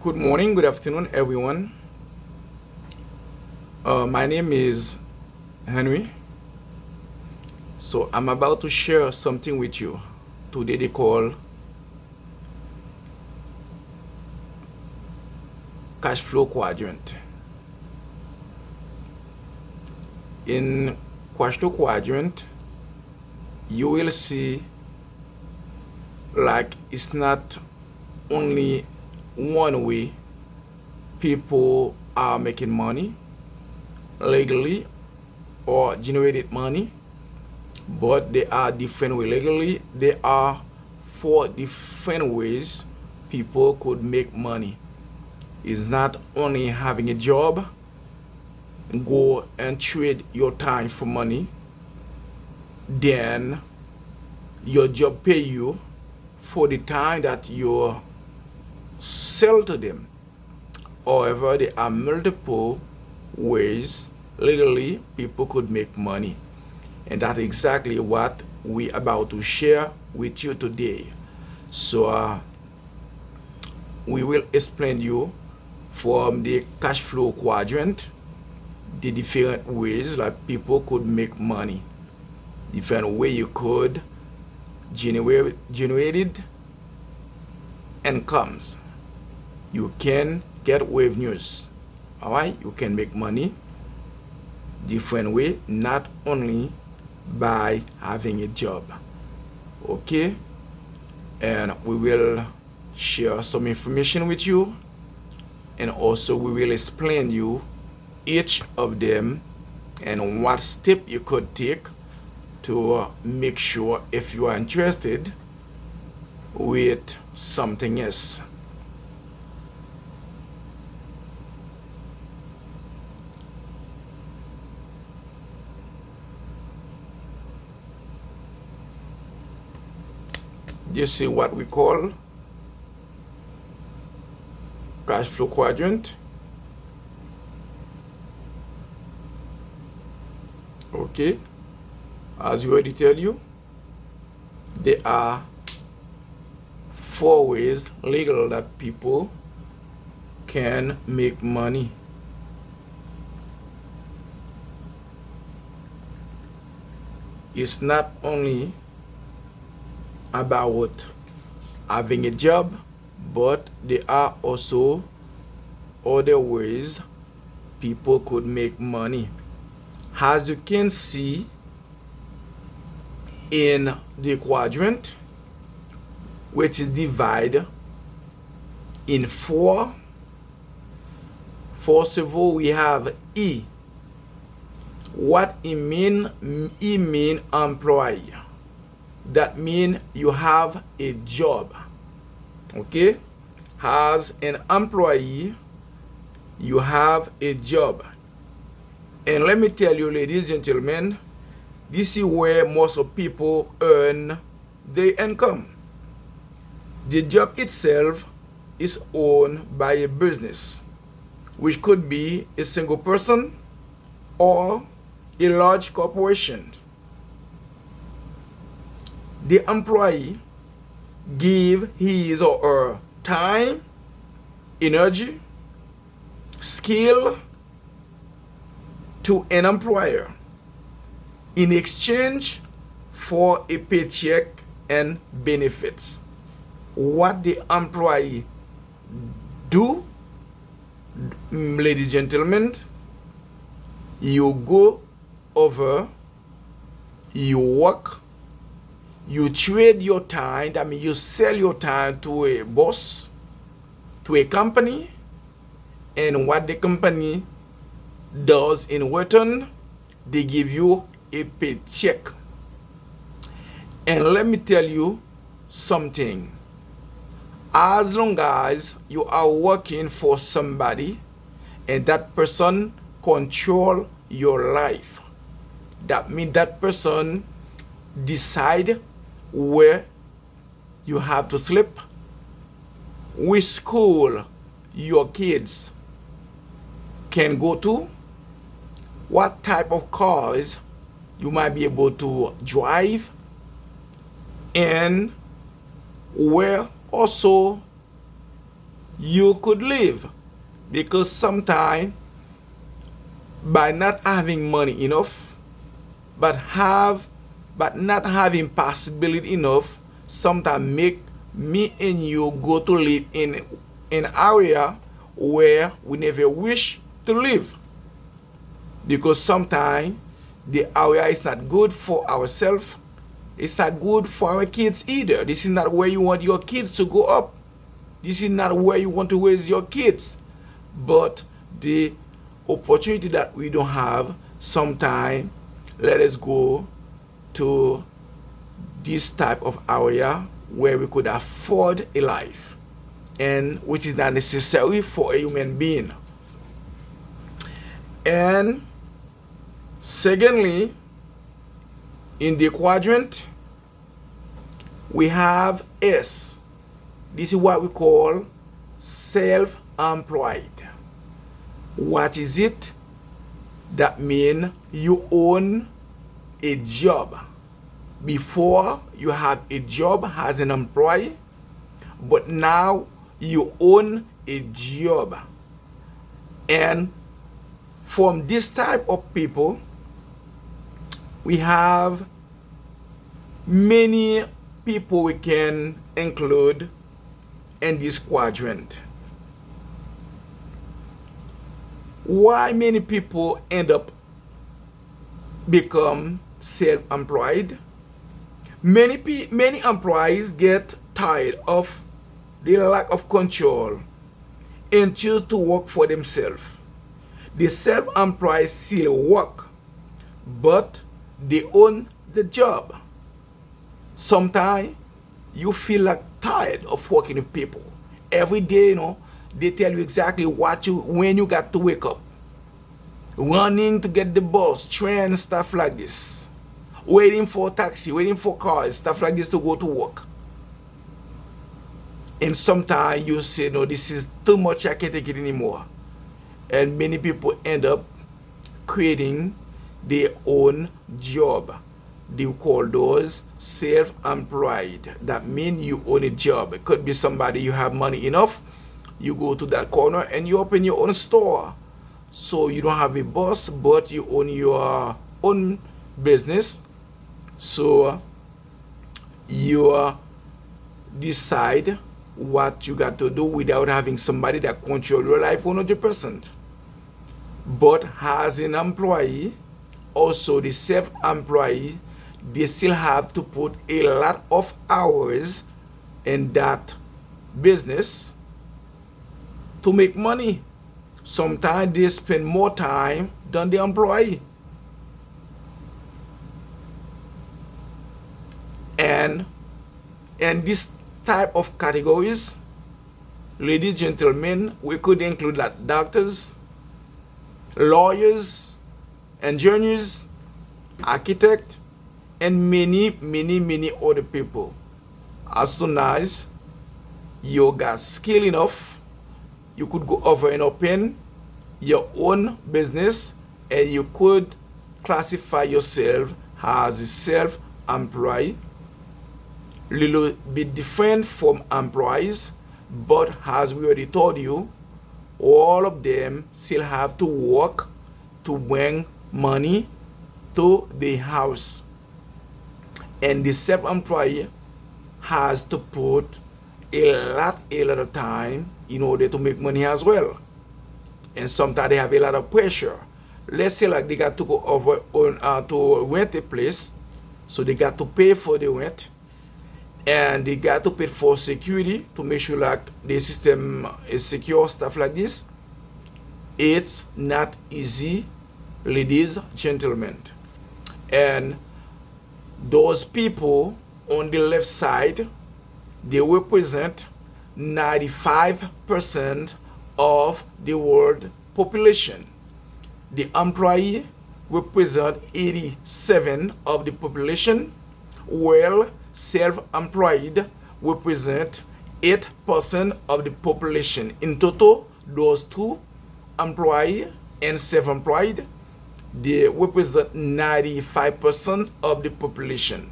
Good morning, good afternoon, everyone. My name is Henry. So I'm about to share something with you. Today they call cash flow quadrant. In cash flow quadrant, you will see like it's not only one way people are making money legally or generated money, but there are different ways. Legally, there are 4 different ways people could make money. It's not only having a job, go and trade your time for money, then your job pay you for the time that you sell to them. However, there are multiple ways legally people could make money. And that's exactly what we about to share with you today. So we will explain you from the cash flow quadrant the different ways that people could make money, different way you could generated incomes. You can get revenues. All right, you can make money different way, not only by having a job. Okay, and we will share some information with you, and also we will explain you each of them and what step you could take to make sure if you are interested with something else. You see what we call cash flow quadrant. Okay, as we already tell you, there are 4 ways legal that people can make money. It's not only about having a job, but there are also other ways people could make money. As you can see in the quadrant, which is divided in 4. First of all, we have E. What it mean? E mean employee. That means you have a job. Okay, as an employee, you have a job. And let me tell you, ladies and gentlemen, this is where most of people earn their income. The job itself is owned by a business, which could be a single person or a large corporation. The employee give his or her time, energy, skill to an employer in exchange for a paycheck and benefits. What the employee do, ladies and gentlemen, you go over, you work, you trade your time. That means you sell your time to a boss, to a company, and what the company does in return, they give you a paycheck. And let me tell you something. As long as you are working for somebody and that person control your life, that means that person decide where you have to sleep, which school your kids can go to, what type of cars you might be able to drive, and where also you could live. Because sometimes by not having money enough, but not having possibility enough, sometimes make me and you go to live in an area where we never wish to live. Because sometimes the area is not good for ourselves, it's not good for our kids either. This is not where you want your kids to grow up. This is not where you want to raise your kids. But the opportunity that we don't have, sometimes let us go to this type of area where we could afford a life, and which is not necessary for a human being. And secondly, in the quadrant, we have S. This is what we call self-employed. What is it? That means you own a job. Before, you have a job as an employee, but now you own a job. And from this type of people, we have many people we can include in this quadrant. Why many people end up become self-employed? Many employees get tired of the lack of control and choose to work for themselves. The self-employed still work, but they own the job. Sometimes you feel like tired of working with people. Every day, they tell you exactly when you got to wake up. Running to get the bus, train, stuff like this. Waiting for a taxi, waiting for cars, stuff like this to go to work. And sometimes you say, no, this is too much, I can't take it anymore. And many people end up creating their own job. They call those self-employed. That means you own a job. It could be somebody, you have money enough, you go to that corner and you open your own store. So you don't have a boss, but you own your own business. So you decide what you got to do without having somebody that control your life 100%. But as an employee, also the self-employee, they still have to put a lot of hours in that business to make money. Sometimes they spend more time than the employee. And this type of categories, ladies and gentlemen, we could include like doctors, lawyers, engineers, architects, and many other people. As soon as you got skill enough, you could go over and open your own business, and you could classify yourself as a self-employed. Little bit different from employees, but as we already told you, all of them still have to work to bring money to the house. And the self-employed has to put a lot of time in order to make money as well. And sometimes they have a lot of pressure. Let's say like they got to go over to rent a place, so they got to pay for the rent, and they got to pay for security to make sure like the system is secure, stuff like this. It's not easy, ladies, gentlemen. And those people on the left side, they represent 95% of the world population. The employee represent 87% of the population, while self-employed represent 8% of the population. In total, those two, employee and self-employed, they represent 95% of the population.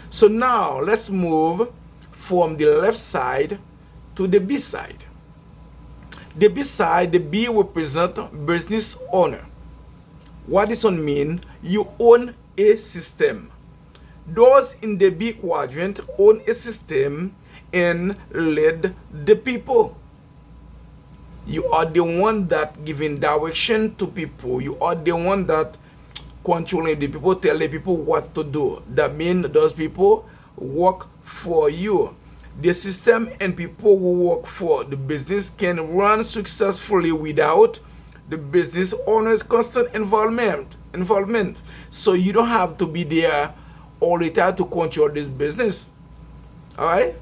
So now let's move from the left side to the B side. The B side, the B represent business owner. What this one mean? You own a system. Those in the B quadrant own a system and lead the people. You are the one that giving direction to people. You are the one that controlling the people, tell the people what to do. That means those people work for you. The system and people who work for the business can run successfully without the business owner's constant involvement. So you don't have to be there all the time to control this business. All right?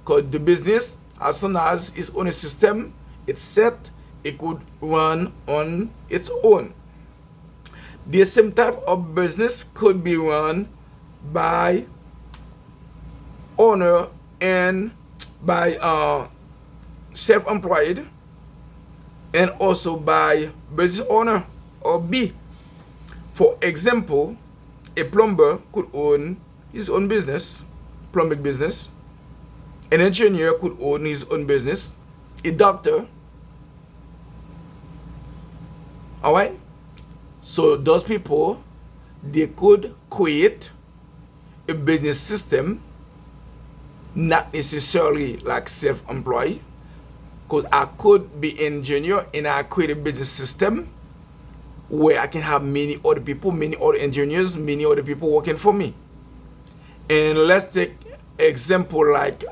Because the business, as soon as it's on a system, it's set, it could run on its own. The same type of business could be run by owner and by self-employed, and also by business owner or B. For example, a plumber could own his own business, plumbing business. An engineer could own his own business. A doctor. All right? So those people, they could create a business system, not necessarily like self-employed. Because I could be engineer and I create a business system where I can have many other people, many other engineers, many other people working for me. And let's take example like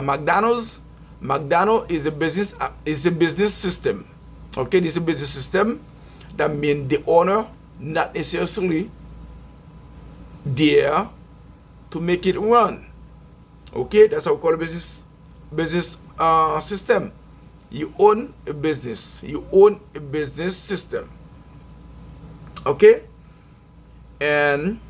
McDonald's. McDonald's is a business system. Okay, this is a business system. That means the owner not necessarily there to make it run. Okay, that's how we call a business system. You own a business. You own a business system. Okay? And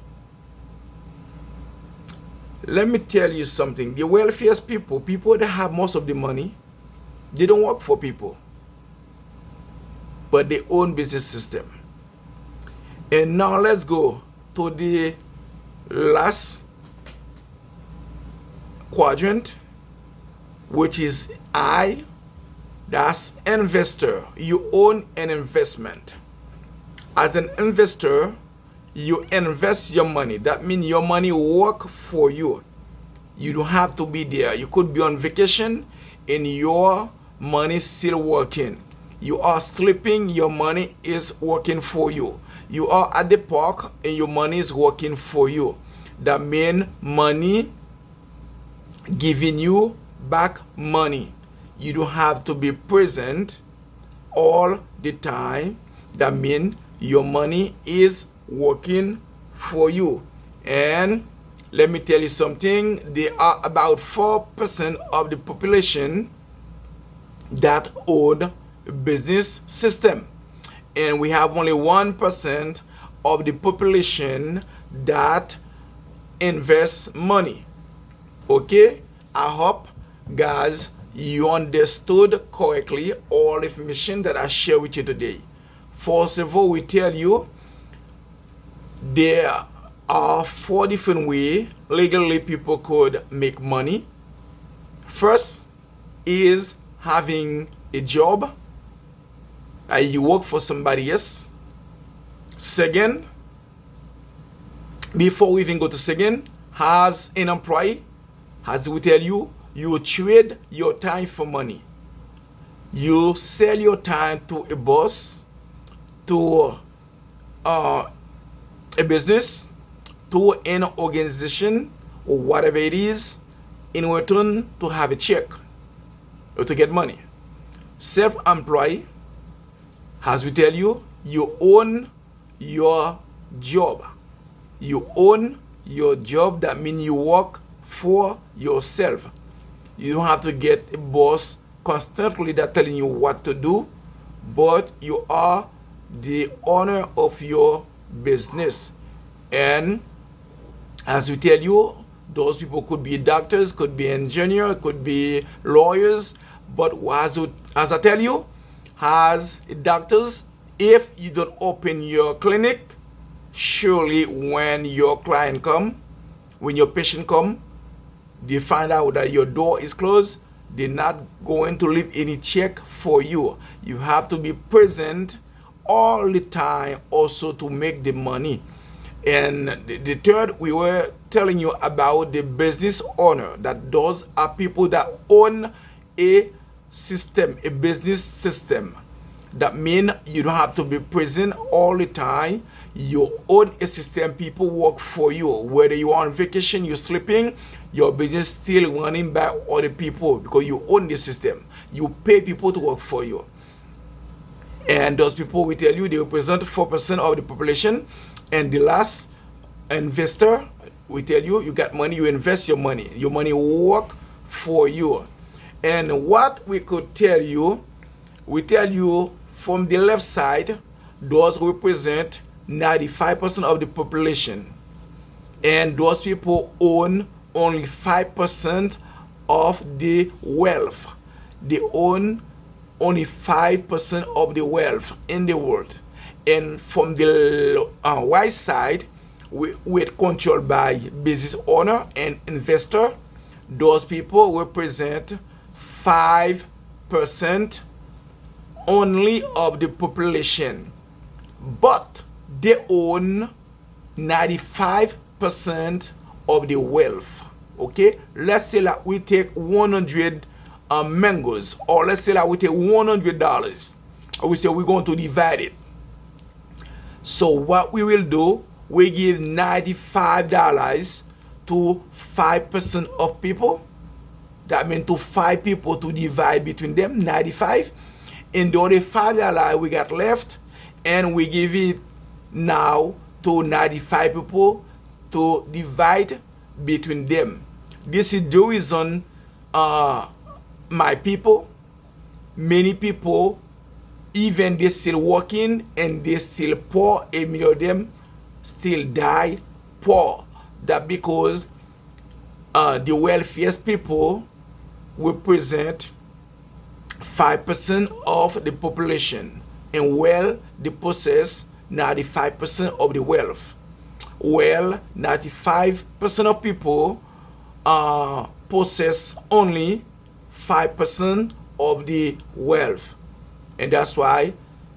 let me tell you something. The wealthiest people, people that have most of the money, they don't work for people, but they own business system. And now let's go to the last quadrant, which is I. That's investor. You own an investment. As an investor, you invest your money. That means your money work for you. You don't have to be there. You could be on vacation and your money still working. You are sleeping, your money is working for you. You are at the park and your money is working for you. That means money giving you back money. You don't have to be present all the time. That means your money is working for you. And let me tell you something. There are about 4% of the population that own a business system. And we have only 1% of the population that invests money. Okay? I hope, guys, you understood correctly all information that I share with you today. First of all, we tell you there are 4 different ways legally people could make money. First is having a job. You work for somebody else. Second, before we even go to second, as an employee, as we tell you, you trade your time for money. You sell your time to a boss, to a business, to an organization, or whatever it is, in return to have a check or to get money. Self-employed, as we tell you, you own your job. You own your job. That means you work for yourself. You don't have to get a boss constantly that telling you what to do, but you are the owner of your business. And as we tell you, those people could be doctors, could be engineers, could be lawyers. But as I tell you, as doctors, if you don't open your clinic, surely when your client come, when your patient come, they find out that your door is closed, They're not going to leave any check for you. You have to be present all the time also to make the money. And the third, we were telling you about the business owner, that those are people that own a system, a business system. That means you don't have to be present all the time. You own a system, people work for you. Whether you are on vacation, you're sleeping, your business still running by other people because you own the system. You pay people to work for you. And those people, we tell you, they represent 4% of the population. And the last investor, we tell you, you got money, you invest your money. Your money work for you. And what we could tell you, we tell you from the left side, those represent 95% of the population. And those people own only 5% of the wealth. They own only 5% of the wealth in the world. And from the right side, we're controlled by business owner and investor. Those people represent 5% only of the population, but they own 95% of the wealth. Okay, let's say that we take 100 mangoes, or let's say that we take $100. We say we're going to divide it. So what we will do, we give $95 to 5% of people. That means to 5 people to divide between them, 95. And the other $5 we got left, and we give it now to 95 people to divide between them. This is the reason my people, many people, even they still working and they still poor, a million of them still die poor. That because the wealthiest people represent 5% of the population, and well, they possess 95% of the wealth. Well, 95% of people possess only 5% of the wealth, and that's why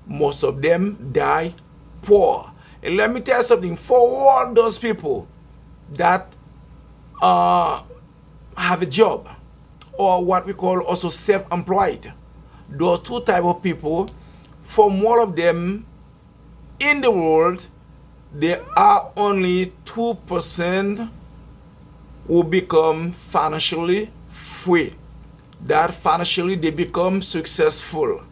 most of them die poor. And let me tell you something, for all those people that have a job, or what we call also self-employed, those two type of people, from all of them in the world, there are only 2% who become financially free. That financially they become successful,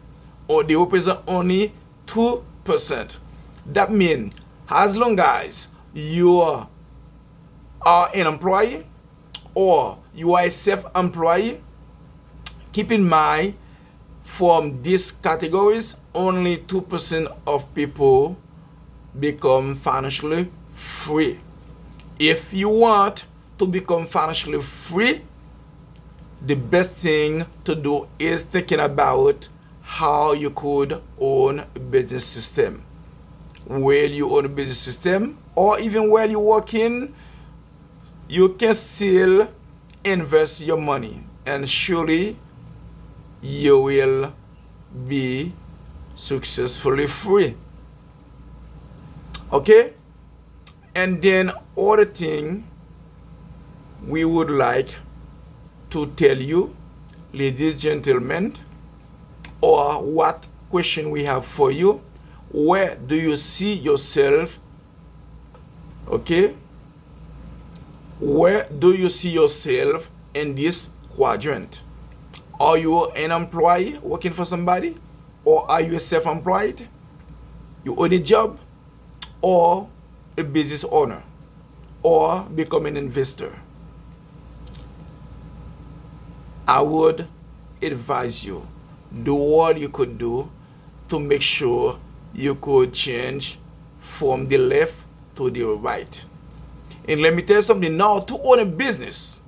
or they represent only 2%. That means as long as you are an employee or you are a self-employed, keep in mind, from these categories, only 2% of people become financially free. If you want to become financially free, the best thing to do is thinking about how you could own a business system. While you own a business system, or even while you're working, you can still invest your money, and surely you will be successfully free. Okay? And then other thing we would like to tell you, ladies, gentlemen, or what question we have for you, where do you see yourself? Okay? Where do you see yourself in this quadrant? Are you an employee working for somebody? Or are you a self-employed? You own a job? Or a business owner? Or become an investor? I would advise you, do what you could do to make sure you could change from the left to the right. And let me tell you something now, to own a business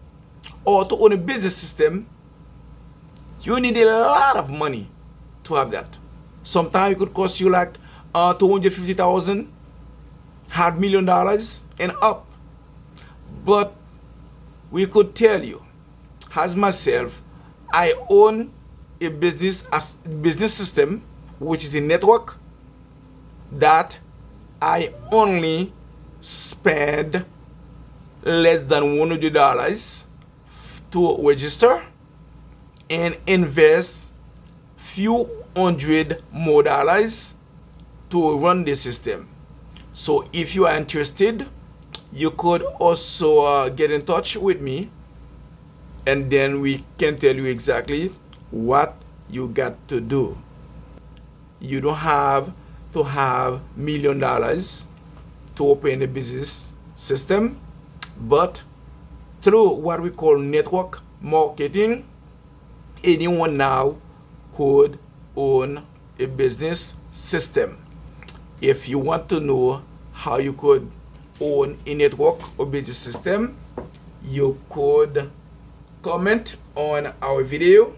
or to own a business system, you need a lot of money to have that. Sometimes it could cost you like $250,000, $500 million and up. But we could tell you, as myself, I own a business system, which is a network that I only spend less than $100 to register and invest few hundred more dollars to run the system. So if you are interested, you could also get in touch with me, and then we can tell you exactly what you got to do. You don't have to have $1 million to open a business system, but through what we call network marketing, anyone now could own a business system. If you want to know how you could own a network or business system, you could comment on our video,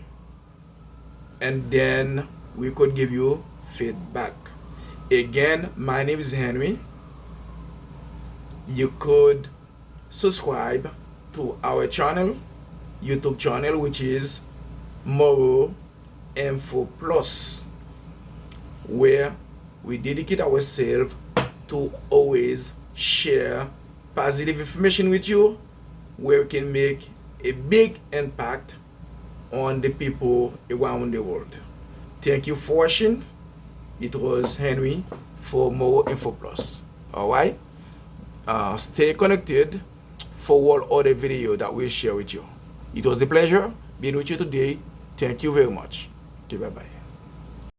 and then we could give you feedback. Again, my name is Henry. You could subscribe to our channel, YouTube channel, which is Moro Info Plus, where we dedicate ourselves to always share positive information with you, where we can make a big impact on the people around the world. Thank you for watching. It was Henry for Moro Info Plus. All right. Stay connected for all other videos that we'll share with you. It was a pleasure being with you today. Thank you very much. Okay, bye-bye.